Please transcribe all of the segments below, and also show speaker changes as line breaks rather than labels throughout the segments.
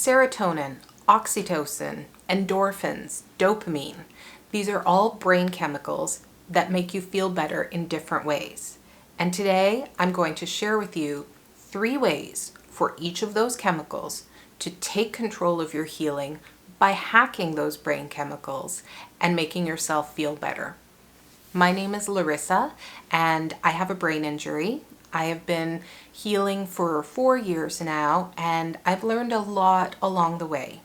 Serotonin, oxytocin, endorphins, dopamine. These are all brain chemicals that make you feel better in different ways. And today I'm going to share with you 3 ways for each of those chemicals to take control of your healing by hacking those brain chemicals and making yourself feel better. My name is Larissa and I have a brain injury. I have been healing for 4 years now and I've learned a lot along the way.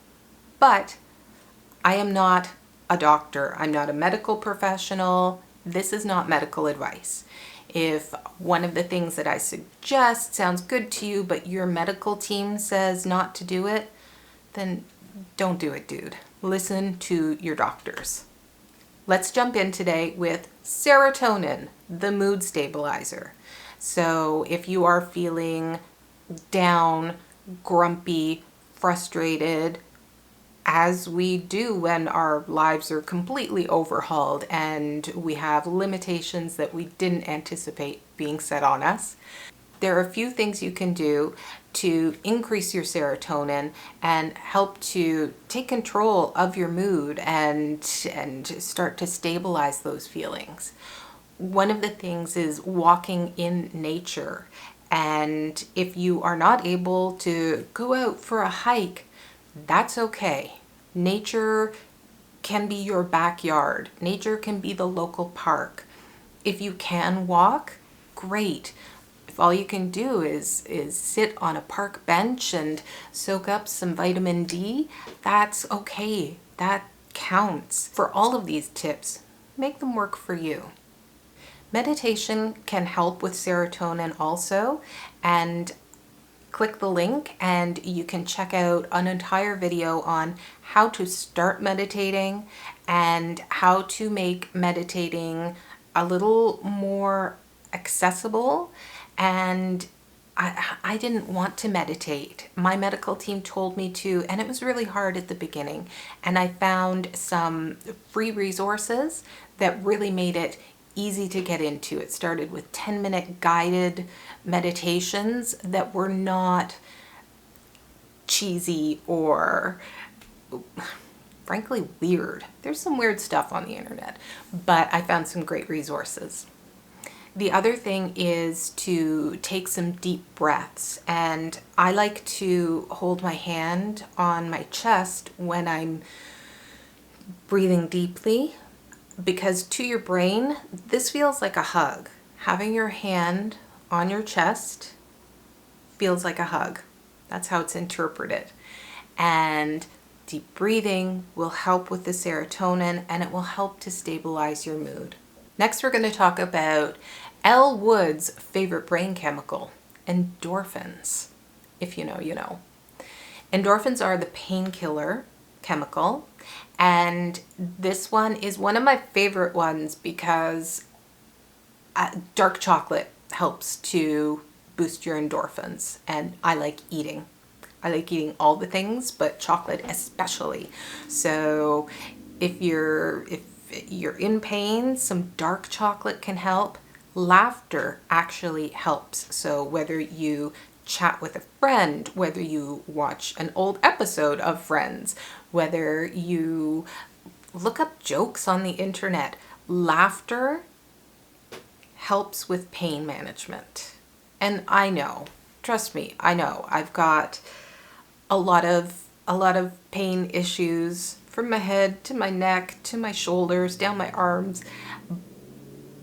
But I am not a doctor. I'm not a medical professional. This is not medical advice. If one of the things that I suggest sounds good to you, but your medical team says not to do it, then don't do it, dude. Listen to your doctors. Let's jump in today with serotonin, the mood stabilizer. So if you are feeling down, grumpy, frustrated, as we do when our lives are completely overhauled and we have limitations that we didn't anticipate being set on us, there are a few things you can do to increase your serotonin and help to take control of your mood and start to stabilize those feelings. One of the things is walking in nature. And if you are not able to go out for a hike, that's okay. Nature can be your backyard. Nature can be the local park. If you can walk, great. If all you can do is sit on a park bench and soak up some vitamin D, that's okay. That counts. For all of these tips, make them work for you. Meditation can help with serotonin also, and click the link and you can check out an entire video on how to start meditating and how to make meditating a little more accessible. And I didn't want to meditate. My medical team told me to, and it was really hard at the beginning. And I found some free resources that really made it easy to get into. It started with 10-minute guided meditations that were not cheesy or frankly weird. There's some weird stuff on the internet, but I found some great resources. The other thing is to take some deep breaths, and I like to hold my hand on my chest when I'm breathing deeply, because to your brain, this feels like a hug. Having your hand on your chest feels like a hug. That's how it's interpreted. And deep breathing will help with the serotonin and it will help to stabilize your mood. Next, we're going to talk about Elle Wood's favorite brain chemical, endorphins. If you know, you know. Endorphins are the painkiller chemical, and this one is one of my favorite ones because dark chocolate helps to boost your endorphins, and I like eating. I like eating all the things, but chocolate especially. So if you're in pain, some dark chocolate can help. Laughter actually helps. So whether you chat with a friend, whether you watch an old episode of Friends, whether you look up jokes on the internet, laughter helps with pain management. And I know, trust me, I know I've got a lot of pain issues from my head to my neck to my shoulders, down my arms,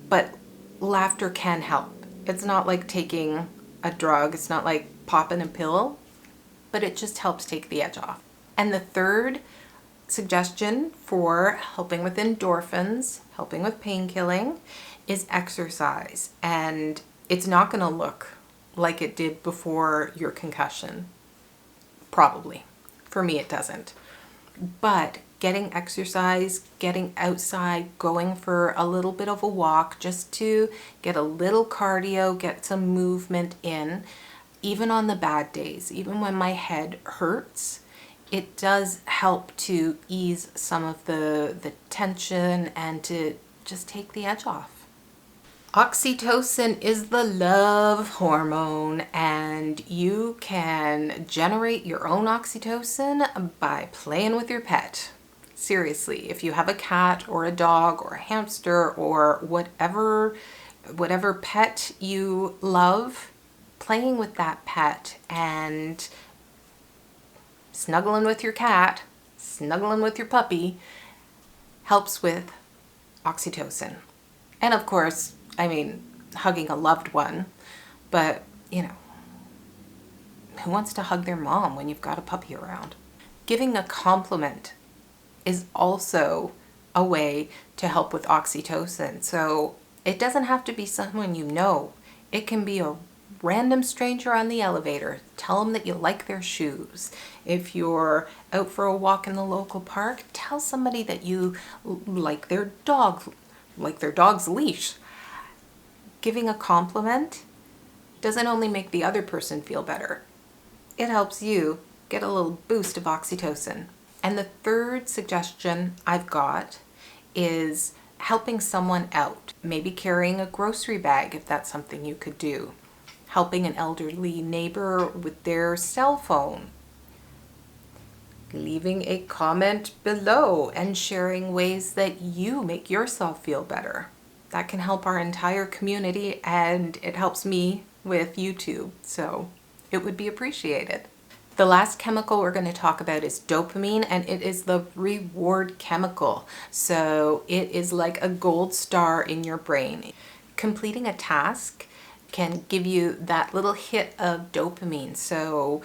but laughter can help. It's not like taking a drug, it's not like popping a pill, but it just helps take the edge off. And the third suggestion for helping with endorphins, helping with pain killing, is exercise. And it's not going to look like it did before your concussion. Probably. For me, it doesn't. But getting exercise, getting outside, going for a little bit of a walk just to get a little cardio, get some movement in, even on the bad days, even when my head hurts, it does help to ease some of the tension and to just take the edge off. Oxytocin is the love hormone, and you can generate your own oxytocin by playing with your pet. Seriously, if you have a cat or a dog or a hamster or whatever pet you love, playing with that pet and snuggling with your cat, snuggling with your puppy helps with oxytocin. And of course, I mean, hugging a loved one, but you know, who wants to hug their mom when you've got a puppy around? Giving a compliment is also a way to help with oxytocin. So it doesn't have to be someone you know. It can be a random stranger on the elevator. Tell them that you like their shoes. If you're out for a walk in the local park, tell somebody that you like their dog's leash. Giving a compliment doesn't only make the other person feel better. It helps you get a little boost of oxytocin. And the third suggestion I've got is helping someone out. Maybe carrying a grocery bag if that's something you could do. Helping an elderly neighbor with their cell phone. Leaving a comment below and sharing ways that you make yourself feel better. That can help our entire community, and it helps me with YouTube, so it would be appreciated. The last chemical we're going to talk about is dopamine, and it is the reward chemical. So it is like a gold star in your brain. Completing a task can give you that little hit of dopamine. So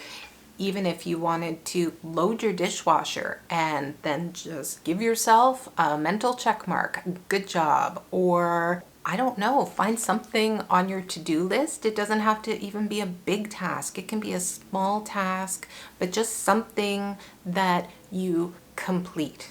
even if you wanted to load your dishwasher and then just give yourself a mental check mark, good job, or I don't know, find something on your to-do list. It doesn't have to even be a big task. It can be a small task, but just something that you complete.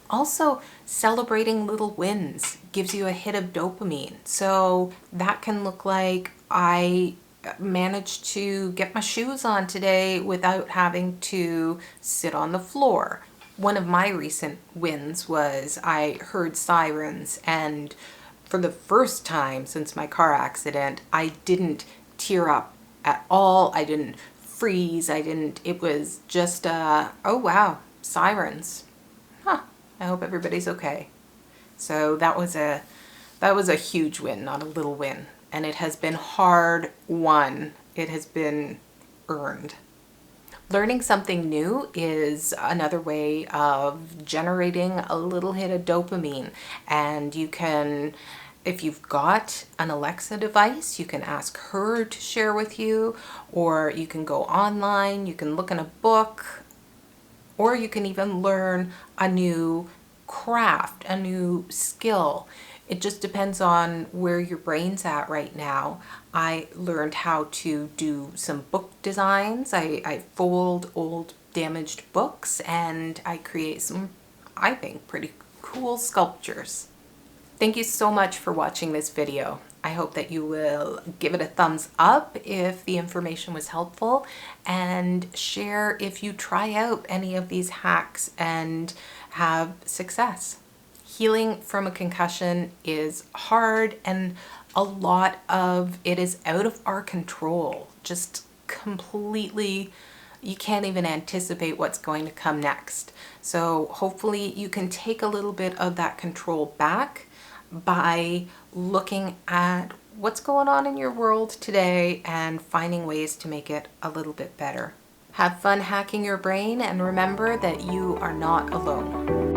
Also, celebrating little wins gives you a hit of dopamine. So that can look like, I managed to get my shoes on today without having to sit on the floor. One of my recent wins was I heard sirens, and for the first time since my car accident, I didn't tear up at all. I didn't freeze. It was just, oh wow, sirens. Huh, I hope everybody's okay. So that was a huge win, not a little win. And it has been hard won. It has been earned. Learning something new is another way of generating a little hit of dopamine. And you can, if you've got an Alexa device, you can ask her to share with you, or you can go online, you can look in a book, or you can even learn a new craft, a new skill. It just depends on where your brain's at right now. I learned how to do some book designs. I fold old damaged books and I create some, I think, pretty cool sculptures. Thank you so much for watching this video. I hope that you will give it a thumbs up if the information was helpful, and share if you try out any of these hacks and have success. Healing from a concussion is hard, and a lot of it is out of our control. Just completely, you can't even anticipate what's going to come next. So hopefully you can take a little bit of that control back by looking at what's going on in your world today and finding ways to make it a little bit better. Have fun hacking your brain, and remember that you are not alone.